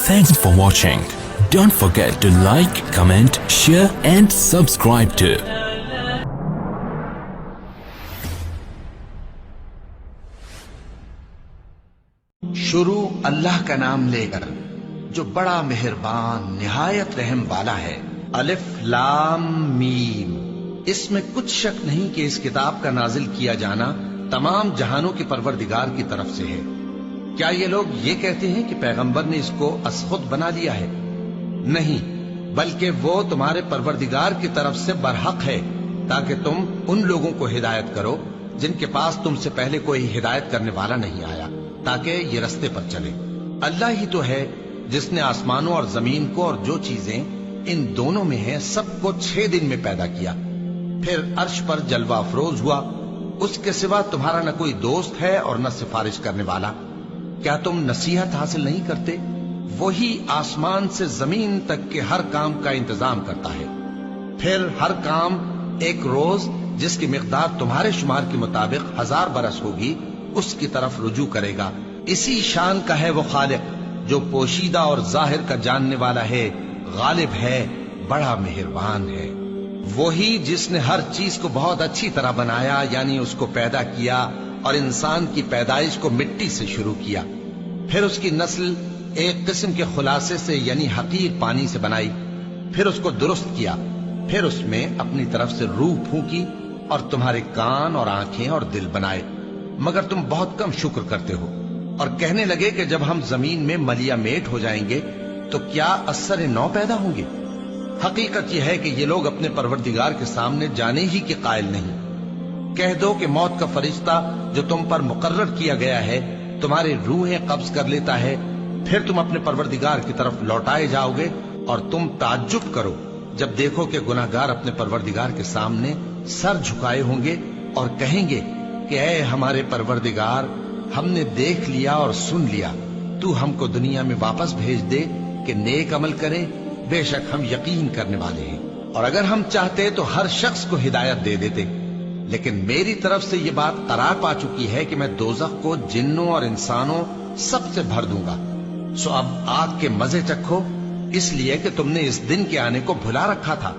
Thanks for watching. Don't forget to like, comment, share and subscribe to शुरू अल्लाह का नाम लेकर जो बड़ा मेहरबान निहायत रहम वाला है। अलिफ लाम मीम। इसमें कुछ शक नहीं कि इस किताब का नाजिल किया जाना तमाम जहानों के परवरदिगार की तरफ से है। क्या ये लोग ये कहते हैं कि पैगंबर ने इसको असखुद बना लिया है? नहीं, बल्कि वो तुम्हारे परवरदिगार की तरफ से बरहक है, ताकि तुम उन लोगों को हिदायत करो जिनके पास तुमसे पहले कोई हिदायत करने वाला नहीं आया, ताकि ये रस्ते पर चले। अल्लाह ही तो है जिसने आसमानों और जमीन को और जो चीजें इन दोनों में हैं सबको 6 दिन में पैदा किया, फिर अर्श पर जलवा अफरोज हुआ। उसके सिवा तुम्हारा न कोई दोस्त है और न सिफारिश करने वाला। क्या तुम नसीहत हासिल नहीं करते? वही आसमान से जमीन तक के हर काम का इंतजाम करता है, फिर हर काम एक रोज जिसकी मिकदार तुम्हारे शुमार के मुताबिक 1000 बरस होगी उसकी तरफ रुजू करेगा। इसी शान का है वो खालिक जो पोशीदा और जाहिर का जानने वाला है, गालिब है, बड़ा मेहरबान है। वही जिसने हर चीज को बहुत अच्छी तरह बनाया, यानी उसको पैदा किया और इंसान की पैदाइश को मिट्टी से शुरू किया, फिर उसकी नस्ल एक किस्म के खुलासे से यानी हकीर पानी से बनाई, फिर उसको दुरुस्त किया, फिर उसमें अपनी तरफ से रूह फूंकी और तुम्हारे कान और आंखें और दिल बनाए, मगर तुम बहुत कम शुक्र करते हो। और कहने लगे कि जब हम जमीन में मलिया मेट हो जाएंगे तो क्या असर नौ पैदा होंगे। हकीकत यह है कि ये लोग अपने परवरदिगार के सामने जाने ही के कायल नहीं। कह दो कि मौत का फरिश्ता जो तुम पर मुकर्रर किया गया है तुम्हारी रूहें कब्ज कर लेता है, फिर तुम अपने परवरदिगार की तरफ लौटाए जाओगे और तुम ताज्जुब करो जब देखो कि गुनाहगार अपने परवरदिगार के सामने सर झुकाए होंगे और कहेंगे कि ऐ हमारे परवरदिगार, हमने देख लिया और सुन लिया, तू हमको दुनिया में वापस भेज दे कि नेक अमल करें, बेशक हम यकीन करने वाले हैं। और अगर हम चाहते तो हर शख्स को हिदायत दे देते, लेकिन मेरी तरफ से ये बात करार पा चुकी है कि मैं दोज़ख को जिन्नों और इंसानों सबसे भर दूंगा। सो अब आग के मजे चखो, इसलिए कि तुमने इस दिन के आने को भुला रखा था।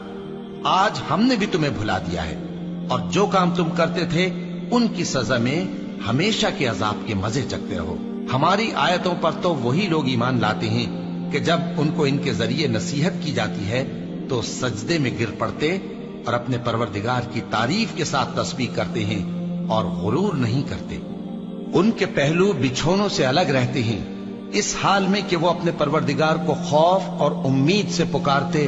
आज हमने भी तुम्हें भुला दिया है, और जो काम तुम करते थे उनकी सजा में हमेशा के अजाब के मजे चखते रहो। हमारी आयतों पर तो वही लोग ईमान लाते हैं कि जब उनको इनके जरिए नसीहत की जाती है तो सजदे में गिर पड़ते और अपने परवरदिगार की तारीफ के साथ तस्बीह करते हैं और गुरूर नहीं करते। उनके पहलू बिछोनों से अलग रहते हैं, इस हाल में कि वो अपने परवरदिगार को खौफ और उम्मीद से पुकारते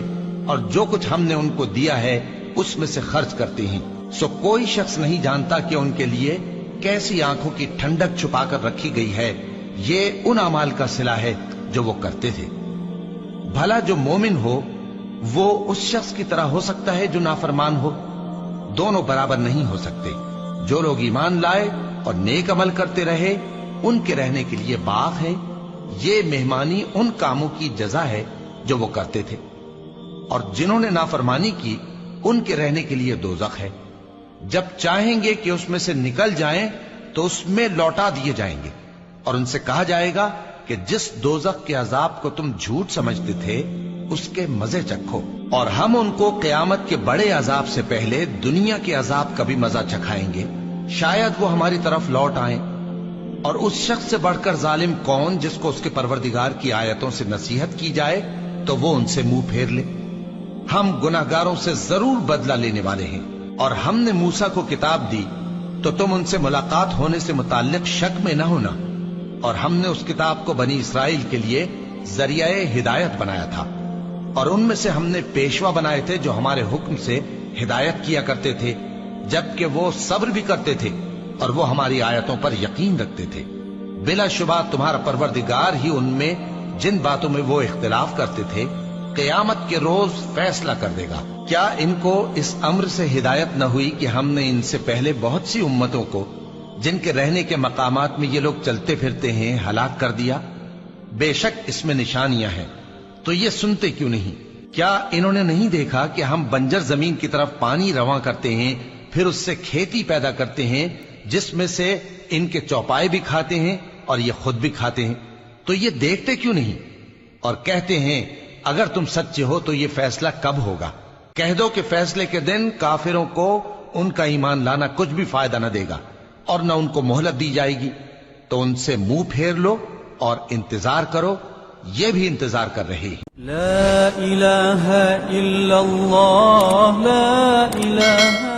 और जो कुछ हमने उनको दिया है उसमें से खर्च करते हैं। सो कोई शख्स नहीं जानता कि उनके लिए कैसी आंखों की ठंडक छुपाकर रखी गई है। ये उन अमाल का सिला है जो वो करते थे। भला जो मोमिन हो वो उस शख्स की तरह हो सकता है जो नाफरमान हो? दोनों बराबर नहीं हो सकते। जो लोग ईमान लाए और नेक अमल करते रहे उनके रहने के लिए बाग है। ये मेहमानी उन कामों की जजा है जो वो करते थे, और जिन्होंने नाफरमानी की उनके रहने के लिए दोज़ख है। जब चाहेंगे कि उसमें से निकल जाएं तो उसमें लौटा दिए जाएंगे और उनसे कहा जाएगा कि जिस दोज़ख के अजाब को तुम झूठ समझते थे उसके मजे चखो, और हम उनको क़यामत के बड़े अजाब से पहले दुनिया के अजाब का भी मजा चखाएंगे। शायद वो हमारी तरफ लौट आए। और उस शख्स से बढ़कर जालिम कौन जिसको उसके परवरदिगार की आयतों से नसीहत की जाए तो वो उनसे मुंह फेर ले। हम गुनाहगारों से जरूर बदला लेने वाले हैं। और हमने मूसा को किताब दी तो तुम उनसे मुलाकात होने से मुताल्लिक शक में न होना। और हमने उस किताब को बनी इसराइल के लिए जरियाए हिदायत बनाया था, और उनमें से हमने पेशवा बनाए थे जो हमारे हुक्म से हिदायत किया करते थे, जबकि वो सब्र भी करते थे और वो हमारी आयतों पर यकीन रखते थे। बिलाशुबा तुम्हारा परवरदिगार ही उनमें जिन बातों में वो इख्तिलाफ करते थे क़यामत के रोज फैसला कर देगा। क्या इनको इस अम्र से हिदायत न हुई कि हमने इनसे पहले बहुत सी उम्मतों को जिनके रहने के मकामात में ये लोग चलते फिरते हैं हलाक कर दिया? बेशक इसमें निशानियां हैं, तो ये सुनते क्यों नहीं? क्या इन्होंने नहीं देखा कि हम बंजर जमीन की तरफ पानी रवां करते हैं, फिर उससे खेती पैदा करते हैं जिसमें से इनके चौपाए भी खाते हैं और ये खुद भी खाते हैं? तो ये देखते क्यों नहीं? اور کہتے ہیں اگر تم سچے ہو تو یہ فیصلہ کب ہوگا؟ کہہ دو کہ فیصلے کے دن کافروں کو ان کا ایمان لانا کچھ بھی فائدہ نہ دے گا اور نہ ان کو مہلت دی جائے گی، تو ان سے منہ پھیر لو اور انتظار کرو، یہ بھی انتظار کر رہے ہیں۔ لا الہ الا اللہ لا الہ